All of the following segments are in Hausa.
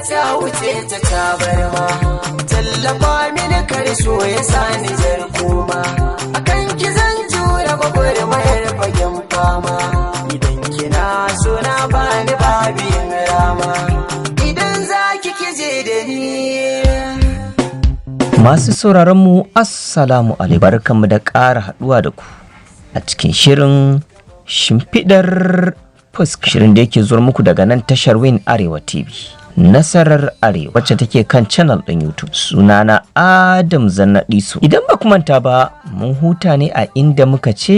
ta wuce ta tabarma, tallafa mini karso ya sani zarkoma, akan ki zan jura gwagwarmayar fagen fama, idan kina so na bani babin rama, idan za ki kije da ni. Masu sauraronmu assalamu alaikum, barkanmu da ƙara haɗuwa da ku a cikin shirin shimfidar Fuska, shirin da yake zuwa muku daga nan tashar Win Arewa TV, nasarar Arewa, wacce take kan channel ɗin YouTube. Sunana Adam Zannadiso. Idan ba ku manta ba, mun huta ne a inda muka ce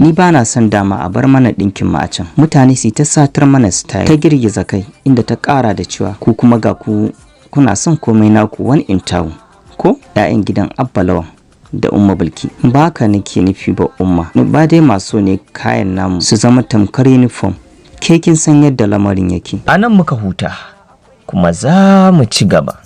ni ba na son dama a bar mana ɗinkin mu a can. Mutane su ta satar mana style, ta girgiza kai inda ta ƙara da cewa ku kuma ga ku kuna son komai naku one in town. Ko 'ya'yan gidan Abba Lawan da Umma Bilki. Ba ka nake nufi ba Umma, ba dai maso ne kayan namu su zama tamkar uniform. Ke kin san yadda lamarin yake. a nan muka huta kuma za mu ci gaba.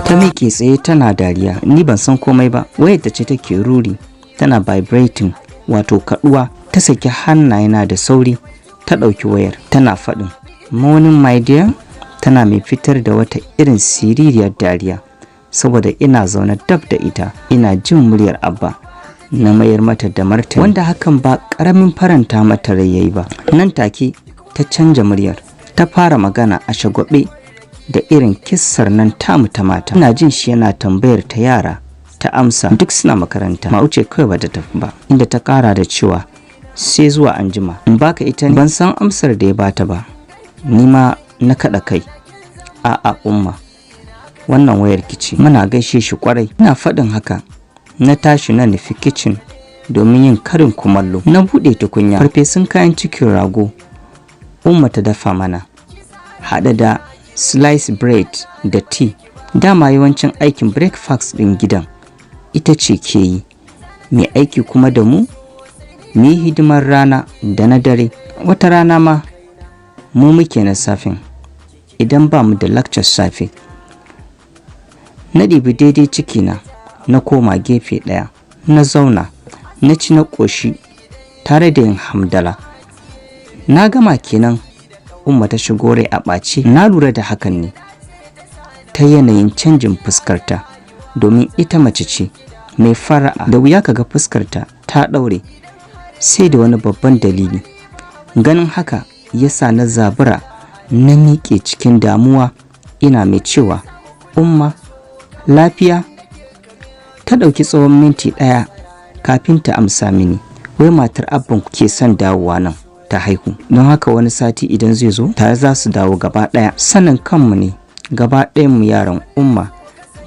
Ta miƙe tsaye tana dariya, ni ban san komai ba. Wayar ta ce take ruri, tana vibrating, wato kaduwa. Ta saki hannayena da sauri, ta ɗauki wayar, tana faɗin morning my dear, tana mai fitar da wata irin siririyar dariya. Saboda ina zaune dab da ita, ina jin muryar Abba, na mayar mata da martani, wanda hakan ba ƙaramin faranta mata rai yayi ba. Nan take ta canja muryar, ta fara magana a shagwabe da irin kissar nan tamu ta mata. Ina jin shi yana tambayar ta yara, ta amsa duk suna makaranta. Mauce kawai ba ta tafi ba, inda ta kara da cewa sai zuwa anjima. In baka ita ne? Ban san amsar da ya bata ba, ni ma na kada kai. A'a Umma, wannan wayar kici, muna gaishe shi kwarai. Ina faɗin haka na tashi na nufi kitchen domin yin karin kumallo. Na buɗe tukunya, farfesun kayan cikin rago Umma ta dafa mana, haɗe da slice bread da tea. Dama yawancin aikin breakfast ɗin gidan ita ce ke yi, mai aiki kuma da mu yi hidimar rana da na dare. Wata rana ma mu muke na safin idan ba mu da lecture safe. Na ɗibi daidai cikina, na koma gefe ɗaya, na zauna, na ci na ƙoshi tare da yin hamdala. Na gama kenan. Umma ta shigo rai a ɓace. Na lura da hakan ne ta yanayin canjin fuskarta, domin ita mace ce mai fara'a, da wuya kaga fuskarta ta ɗaure sai da wani babban dalili. Ganin haka yasa na zabura na miƙe cikin damuwa, ina mai cewa Umma lafiya? Ta ɗauki tsawon minti ɗaya kafin ta amsa mini, wai matar Abban ku ke son dawowa nan ta haihu, don haka wani sati idan zai zo tare za su dawo gaba ɗaya. Sanin kanmu ne gaba ɗayan mu yaran Umma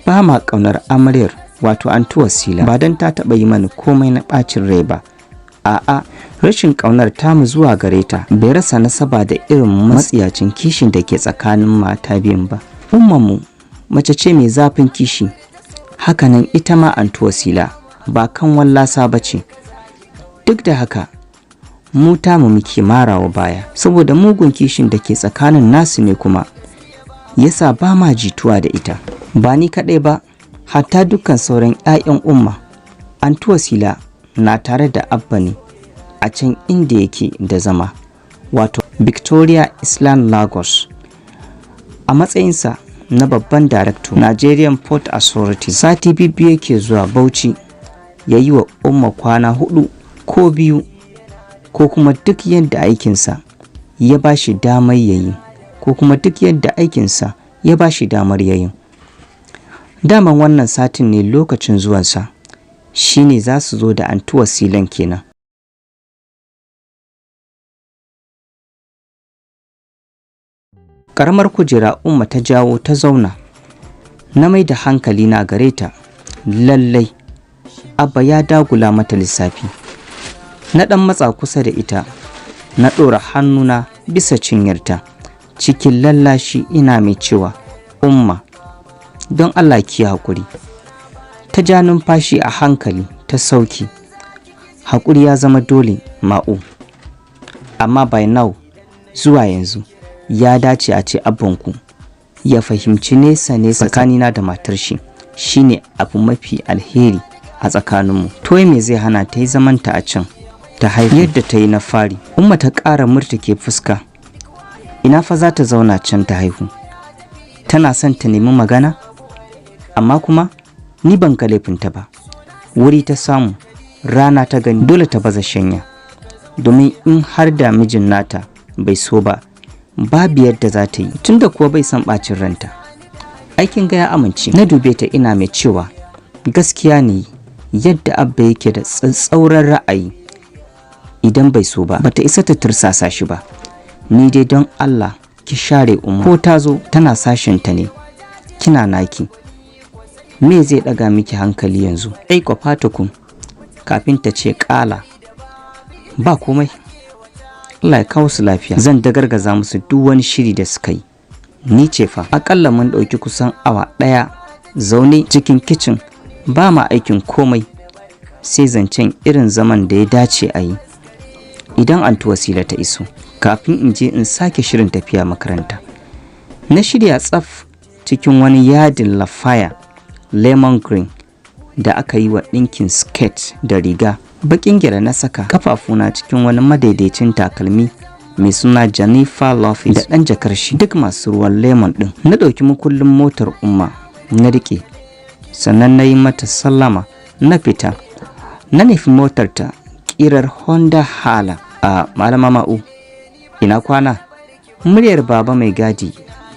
ba ma ƙaunar amaryar, wato Antu Wasila, ba don ta taɓa yi mana komai na ɓacin rai ba. A'a, rashin ƙaunar tamu zuwa gare ta bai rasa nasaba da irin matsiyacin kishin da ke tsakanin mata biyun ba. Ummanmu mace ce mai zafin kishi, hakanan ita ma Antu Wasila ba kan wallasa ba ce. Duk da haka mu tamu muke marawa baya, saboda mugun kishin da ke tsakanin nasu ne kuma yasa ba ma jituwa da ita. Ba ni kaɗai ba, hatta dukkan sauran 'ya'yan Umma. Antu Wasila na tare da Abba ne a can inda yake da zama, wato Victoria Island Lagos, a matsayinsa na babban darakto Nigerian Port Authority. Sati biyu yake zuwa Bauchi ya yi wa Umma kwana 4 ko biyu ko kuma duk yadda aikinsa ya ba shi damar yayi ko kuma duk yadda aikinsa ya ba shi damar yayin. Daman wannan satin ne lokacin zuwansa, shi ne za su zo da anti Wasilan kenan. Ƙaramar kujera Umma ta jawo ta zauna, na mai da hankali na gare ta. Lallai Abba ya dagula mata lissafi. Na ɗan matsa kusa da ita, na ɗora hannuna bisa cinyarta, cikin lallashi ina mai cewa, Umma, don Allah ki haƙuri. Ta ja numfashi a hankali ta sauki. Haƙuri ya zama dole Ma'u, amma by now zuwa yanzu ya dace a ce abbanku ya fahimci nesa tsakanina da matar shi shine abu mafi alheri a tsakaninmu. To me zai hana ta yi zamanta a can ta haihu yadda ta yi na fari? Umma ta ƙara murtuke fuska. Ina fa za ta zauna can ta haihu? Tana son ta nemi magana? Amma kuma ni ban ga laifinta ba. Wuri ta samu, rana ta gani, dole ta baza shanya. Domin in har da mijin nata bai so ba, babu yadda za ta yi, tunda kuwa bai san ɓacin ranta. Aikin ga ya amince. Na dube ta ina mai cewa gaskiya ne yadda Abba yake da tsatsauran ra'ayi, idan bai so ba bata isa ta tursasa shi ba. Ni dai don Allah ki share Umma, ko ta zo tana sashinta ne, kina naki. Me zai ɗaga miki hankali yanzu? Ai kwafa tukun kafin ta ce ƙala. Ba komai, Allah ya kawo su lafiya. Zan dagargaza musu duk wani shiri da suka yi. Ni ce fa akalla mun ɗauki kusan awa ɗaya zaune cikin kicin, ba ma aikin komai sai zancen irin zaman da ya dace a yi idan anti Wasila ta iso, kafin in je in sake shirin tafiya makaranta. Na shirya tsaf cikin wani yadin lafaya lemon green da aka yi wa ɗinkin skirt da riga. Bakin gira na saka, kafafuna cikin wani madaidaicin takalmi mai suna Jennifer Lopez da ɗan jakar shi duk masu ruwan lemon ɗin. Na ɗauki mukullin motar Umma na riƙe, sannan na yi mata sallama na fita. Na nufi motar ta ƙirar Honda Hala. A Malama Ma'u, ina kwana? Muryar Baba mai gadi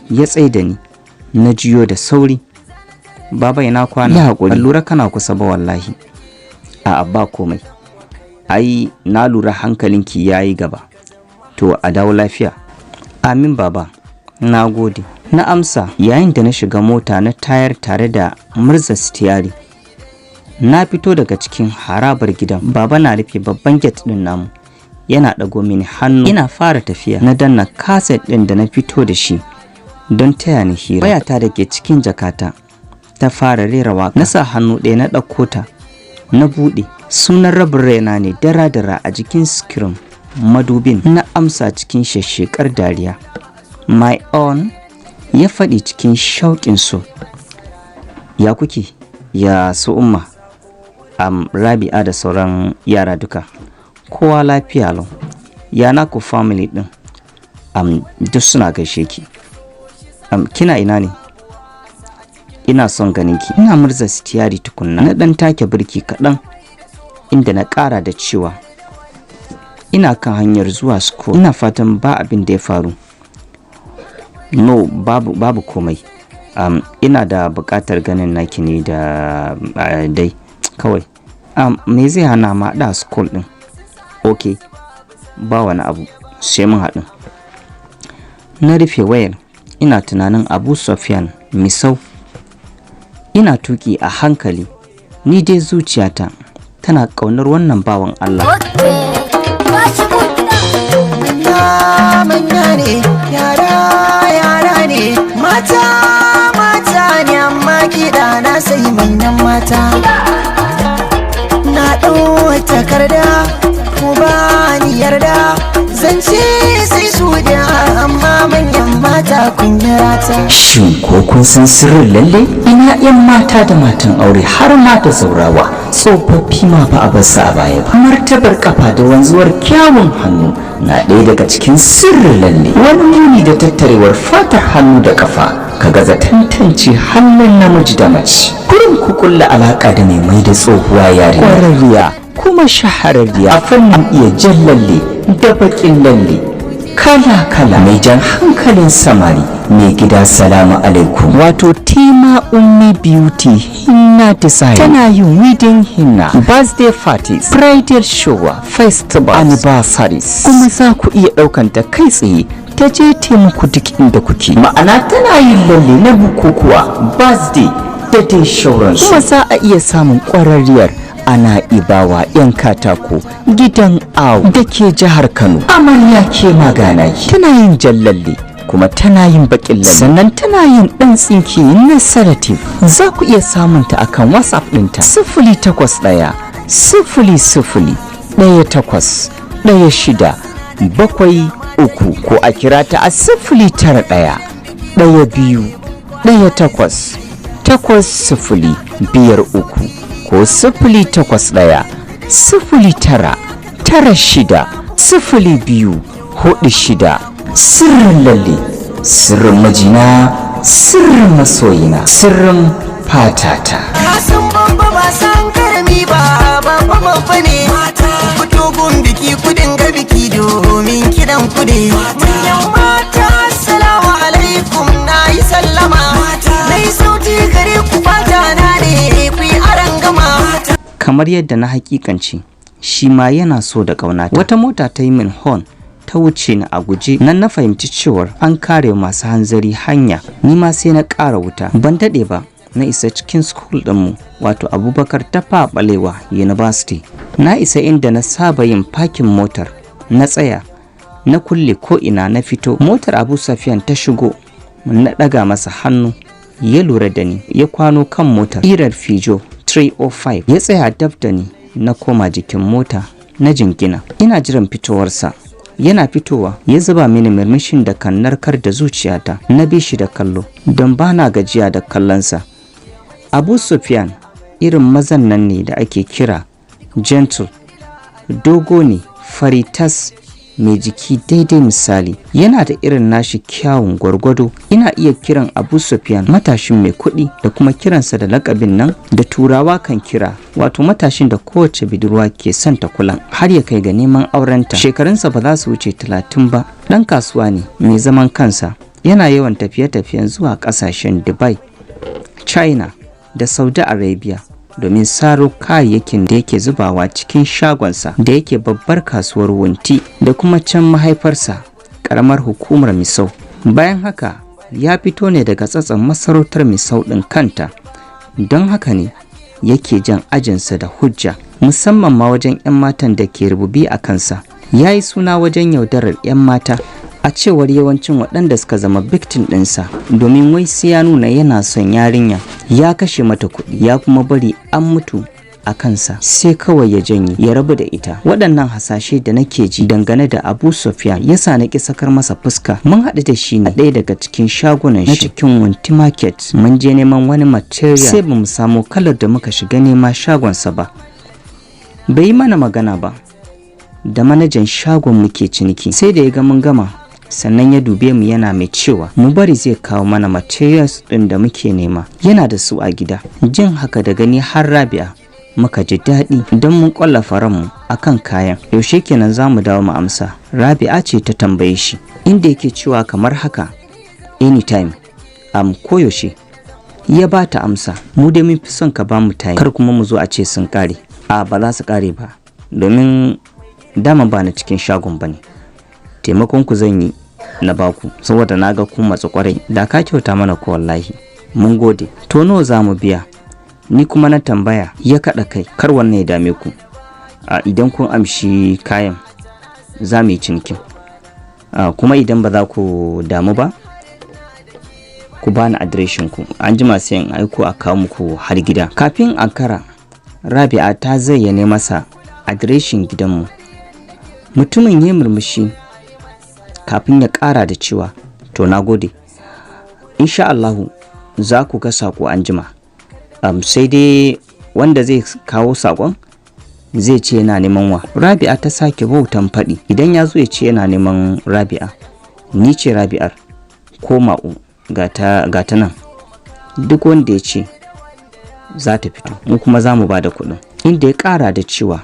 ya tsaida ni. Na jiyo da sauri. Baba ina kwana? Ya haƙuri, lura kana kusa ba wallahi. A'a ba komai. Ai na lura hankalinki yayi gaba. To a dawo lafiya. Amin baba. Na gode. Na amsa yayin da na shiga mota na tayar tare da murza sitiyari. Na fito daga cikin harabar gidan. Baba na rufe babban gate din namu. Yana ɗago mini hannu. Ina fara tafiya. Na danna kaset ɗin da na fito da shi don taya ni hira. Wayata da ke cikin jakata ta fara rera waka. Na sa hannu ɗaya na ɗauko ta. Na buɗe. Sunan rabin raina ne dara-dara a jikin screen madubin. Na amsa cikin shashshekar dariya. My own, ya faɗi cikin shauƙin so. Ya kuke? Ya su Umma? Rabi'a da sauran yara duka. Kowa lafiya lau. Ya naku family ɗin? Duk suna gaishe ki. Kina ina ne? Ina son ganin ki. Ina murza sitiyari tukunna. Na ɗan take birki kaɗan, inda na ƙara da cewa ina kan hanyar zuwa school. Ina fatan ba abin da ya faru. No, babu komai. Ina da buƙatar ganin naki ne da dai kawai. Me zai hana ma da school ɗin? Okay, ba wani abu, sai mun haɗu. Na rufe wayar, ina tunanin Abu Sufyan Misau. Ina tuki a hankali, ni dai zuciyata tana ƙaunar wannan bawan Allah. Manya ne, yara ne, mata ne, amma kiɗa na sai manyan mata. Na ɗau takarda, ku ba ni yarda, zance sai su da amma manyan mata kun ta. Shin ko kun san sirrin lalle? Ina 'yan mata da matan aure har ma da zaurawa, tsofaffi ma ba a basu a baya ba. Martabar kafa da wanzuwar kyawun hannu na ɗaya daga cikin sirrin lalle. Wani nuni da tattarewar fatar hannu da kafa ka gaza tantance hannun namiji da mace. Kurin ku kulla alaka da mai da tsohuwa yarinya. Ƙwararriya kuma shahararriya a fannin iya jan lalle da baƙin lalle kala-kala mai jan hankalin samari. Mai gida salamu alaikum. Wato Tima Ummi Beauty Hinna Design tana yin wedding hinna, birthday parties, bridal shower, festivals, anniversaries. Kuma za ku iya ɗaukan ta kai tsaye ta je taimako duk inda kuke. Ma'ana tana yin lalle na bukukuwa, birthday da dai shauransu. Kuma za a iya samun ƙwararriyar ana ibawa 'yan katako gidan awu da ke jihar Kano. Amarya ke magana ki. Tana yin jallalle kuma tana yin bakin lalle, sannan tana yin dan tsinki na sedative. Za ku iya samun ta akan WhatsApp ɗinta 081 00 18 16 ko a kira ta a 091 12 18 8053 ko 081 09 96 02 46. Sirrin lalle, sirrin mijina, sirrin masoyina, sirrin fatata. Kasan babba ba san karami ba, babba ne. Fito gun biki kudin ga biki domin kidan kuɗi. Manyan mata, assalamu alaikum, na yi sallama. Na yi sauti gare ku fata na ne, ku yi arangama. Kamar yadda na hakikance, shi ma yana so da ƙaunata. Wata mota ta yi min horn ta wuce ni a guje. Nan na fahimci cewar an kare masu hanzari hanya. Ni ma sai na ƙara wuta. Ban daɗe ba na isa cikin school ɗinmu, wato Abubakar Tafawa Balewa University. Na isa inda na saba yin parking motar. Na tsaya, na kulle ko ina, na fito. Motar Abu Safiyan ta shigo. Na ɗaga masa hannu. Ya lura da ni, ya kwano kan motar irar Fijo 305. Ya tsaya dab da ni. Na koma jikin mota na jingina. Ina jiran fitowarsa. Yana fitowa ya zuba mini murmushin da kan narkar da zuciyata. Na bi shi da kallo don bana gajiya da kallonsa. Abu Sufyan irin mazan nan ne da ake kira gentle. Dogo ne, fari tas, mai jiki daidai misali. Yana da irin nashi kyawun gwargwado. Ina iya kiran Abu Sufyan matashin mai kuɗi da kuma kiransa da lakabin nan da turawa kan kira, wato matashin da kowace budurwa ke son ta kula har ya kai ga neman aurenta. Shekarunsa ba za su wuce 30 ba. Ɗan kasuwa ne mai zaman kansa. Yana yawan tafiye-tafiyen zuwa ƙasashen Dubai, China da Saudi Arabia domin saro kayayyakin da yake zubawa cikin shagonsa da yake babbar kasuwar Wunti da kuma can mahaifarsa karamar hukumar Misau. Bayan haka ya fito ne daga tsatson masarautar Misau ɗin kanta, don haka ne yake jan ajinsa da hujja, musamman ma wajen 'yan matan da ke rububi a kansa. Ya yi suna wajen yaudarar 'yan mata, a cewar yawancin waɗanda suka zama victim ɗinsa, domin wai sai ya nuna yana son yarinya, ya kashe mata kuɗi, ya kuma bari an mutu a kansa sai kawai ya janye ya rabu da ita. Waɗannan hasashe da nake ji dangane da Abu Sufyan yasa na ƙi sakar masa fuska. Mun haɗu da shi ne a ɗaya daga cikin shagunan shi na cikin Wunti Market. Mun je neman wani material sai bamu samu kalar da muka shiga nema shagonsa ba. Bai yi mana magana ba. Da manajan shagon muke ciniki, sai da ya ga mun gama sannan ya dube mu yana mai cewa mu bari zai kawo mana materials ɗin da muke nema, yana da su a gida. Jin haka da gani har Rabi'a muka ji daɗi don mun ƙwallafa ranmu akan kayan. Yaushe kenan za mu dawo mu amsa? Rabi'a ce ta tambaye shi, inda yake cewa kamar haka anytime, koyaushe. Ya ba ta amsa, mu dai mun fi son ka ba mu time, kar kuma mu zo a ce sun ƙare. Ba za su ƙare ba, domin dama ba na cikin shagon ba ne. Taimakon ku zan yi na baku saboda na ga ku matsa kwarai. Da ka kyauta mana ko wallahi mun gode. To nawa za mu biya? Ni kuma na tambaya. Ya kaɗa kai, kar wannan ya dame ku. Idan kun amshi kayan za mu yi cinikin. Kuma idan ba za ku damu ba, ku bani adireshin ku, an jima sai in aiko a kawo muku har gida. Kafin ankara, Rabi'a ta zayyane masa adireshin gidanmu. Mutumin ya murmushi kafin ya ƙara da cewa to na gode, insha Allahu za ku ga saƙo an jima. Sai dai wanda zai kawo saƙon zai ce yana neman wa. Rabi'a ta sake bautan faɗi, idan ya zo ya ce yana neman Rabi'a, ni ce Rabi'ar ko Ma'u ga ta nan. Duk wanda ya ce za ta fito, mu kuma za mu ba da kuɗin. Inda ya ƙara da cewa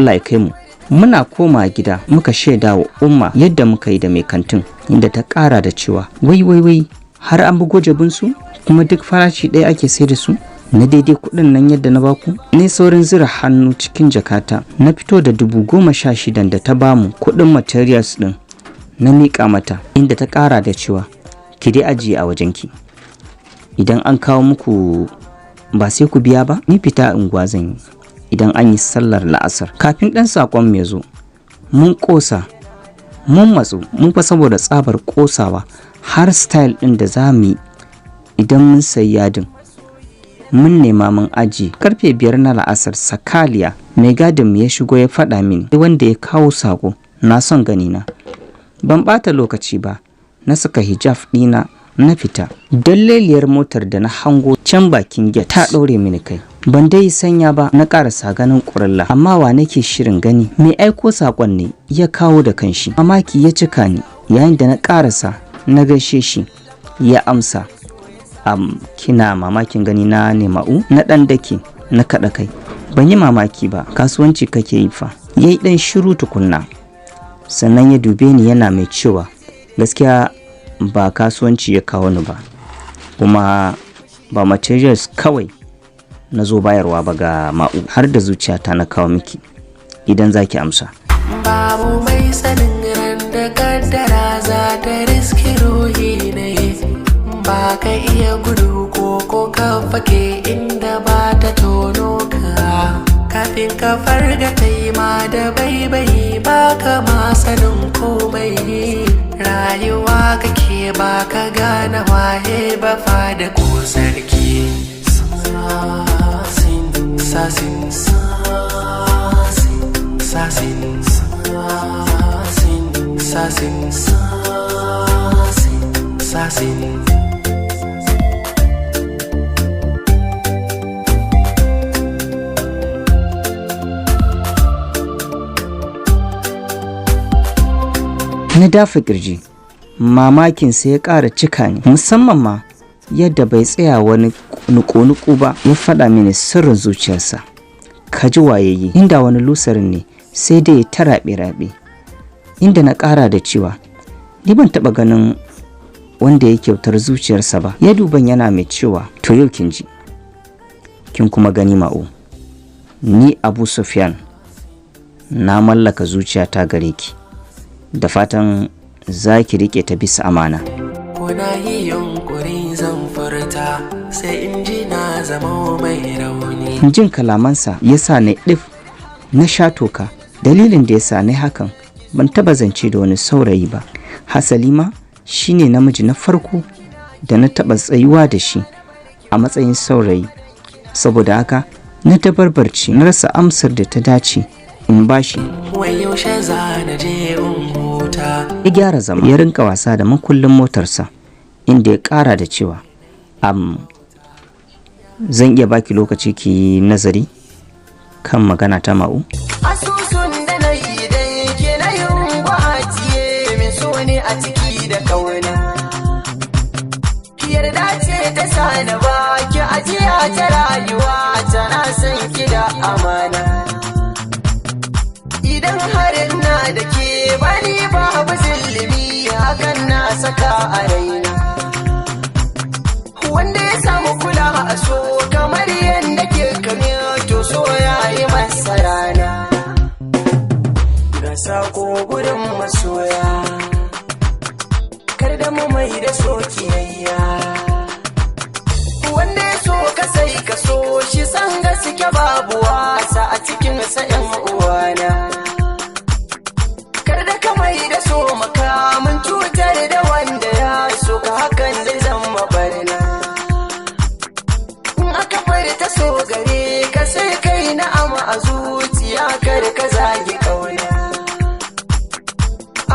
Allah ya kai mu. Muna koma gida muka shaida wa Umma yadda muka yi da mai kantin, inda ta ƙara da cewa wai har an bugo jabinsu kuma duk farashi ɗaya ake sai da su na daidai kuɗin nan yadda na baku. Ne saurin zira hannu cikin jakata na fito da 16,000 da ta bamu kuɗin materials ɗin na miƙa mata, inda ta ƙara da cewa ki dai ajiye a wajenki, idan an kawo muku ba sai ku biya ba. Ni fita unguwa zan yi idan an yi sallar la'asar. Kafin ɗan saƙon mai zo mun ƙosa mun matsu, mun fa saboda tsabar ƙosawa har style ɗin da za mu yi idan mun sayi yadin mun nema mun aji. Karfe 5 na la'asar sakaliya mai gadin ya shigo ya faɗa mini wanda ya kawo saƙo na son gani na. Ban ɓata lokaci ba, na saka hijab ɗina na fita. Dalleliyar motar da na hango can bakin gate ta ɗaure mini kai. Ban dai sanya ba na ƙarasa ganin ƙuralla, amma wa nake shirin gani mai aiko saƙon ne ya kawo da kanshi. Mamaki ya cika ni yayin da na ƙarasa na gaishe shi ya amsa. Kina mamakin gani na ne Ma'u? Na ɗan dake na kaɗa kai. Ban yi mamaki ba, kasuwanci kake yi fa. Yayi ɗan shiru tukunna, sannan ya dube ni yana mai cewa gaskiya ba kasuwanci ya kawo ni ba, kuma ba materials kawai na zo bayarwa ba ga Ma'u, har da zuciyata na kawo miki idan zaki amsa. Babu mai sanin ran da kaddara za ta riski ruhi ne, ba ka iya gudu ko ka fake inda ba ta tono ka. Kafin ka farga taima da baibayi ba ka ma sanin komai. Rayuwa kake ba ka gane waye ba fa da ko sarki. Sasin na dafa kirji, mamakin sai ya ƙara cika ni, musamman ma yadda bai tsaya wani nuku-nuku ba ya faɗa mini sirrin zuciyarsa. Ka ji wayayi, inda wani lusarin ne sai dai ya ta raɓe-raɓe. Inda na ƙara da cewa ni ban taɓa ganin wanda ya kyautar zuciyarsa ba. Ya duban yana mai cewa to yau kin ji, kin kuma gani Ma'u, ni Abu Sufyan na mallaka zuciyata gare ki, da fatan za ki riƙe ta bisa amana. Kuna yi yunkuri zan furta sai in ji na zama mai rauni. Jin kalamansa ya sa na ɗif na sha toka. Dalilin da ya sa na hakan, ban taba zance da wani saurayi ba. Hasali ma shi ne namiji na farko da na taba tsayuwa da shi a matsayin saurayi. Saboda haka na tabarbarci na rasa amsar da ta dace in bashi. Wai yaushe za na je in huta. Ya gyara zama ya rinka wasa da makullin motarsa, inda ya ƙara da cewa zan iya baki lokaci ki nazari kan magana ta Ma'u. Asusun da na yi dai ke na yin gwatiye min so ne a ciki da kauna. Yarda ce ta sa na baki ajiya ta rayuwa, tana son ki da amana. Idan harin na da ke bani babu zillimi, hakan na saka a raina. Wanda ya samu kula a so kamar yadda ke kame, to so ya yi masa rana. Ga sako gudun masoya, kar da mu mai da so kiyayya. Wanda ya so ka sai ka so shi, san gaske babu wasa a cikin sa'yan uwana. Kar da ka mai da so makamin cutar da wanda ya so ka, hakan zai zama barna. Ta so gare ka sai kai na'am a zuciya, kar ka zagi kauna.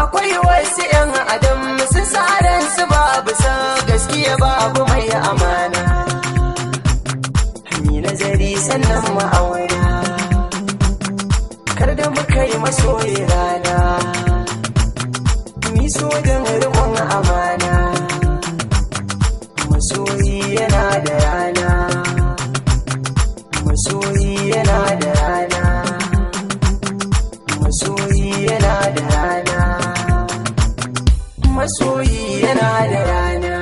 Akwai wasu 'yan adam su tsaran su babu san gaskiya babu mai amana. Ni nazari sannan ma'aura, masoyi yana da rana.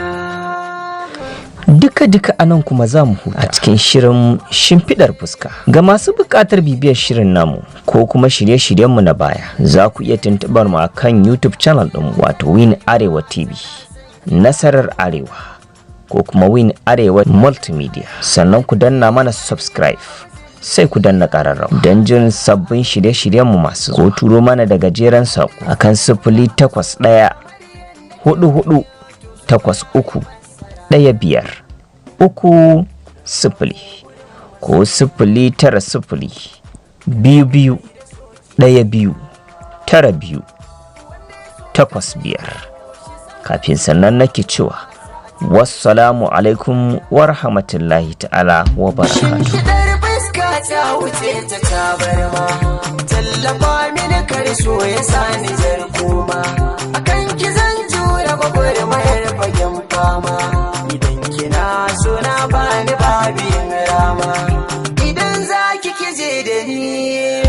Duka anan kuma za mu huta a cikin shirin shimfidar fuska. Ga masu buƙatar bibiyar shirin namu ko kuma shirye-shiryenmu na baya, za ku iya tuntuɓar mu a kan YouTube channel ɗin wato Win Arewa TV, Nasarar Arewa ko kuma Win Arewa Multimedia. Sannan ku danna mana subscribe, sai ku danna ƙararrawa don jin sabbin shirye-shiryenmu masu zuwa. Ko turo mana da gajeren saƙo a kan 081 44 83 15 3 ko 090 22 12 92 85. Kafin sannan nake cewa wassalamu alaikum wa rahmatullahi ta'ala wa barakatuh. Shimfidar fuska ta wuce ta tabarma, tallafa mini karso ya sani jarkoma, akan ki zan jura gwagwarmayar fagen fama. Idan kina so na bani babin rama, idan za ki kije da ni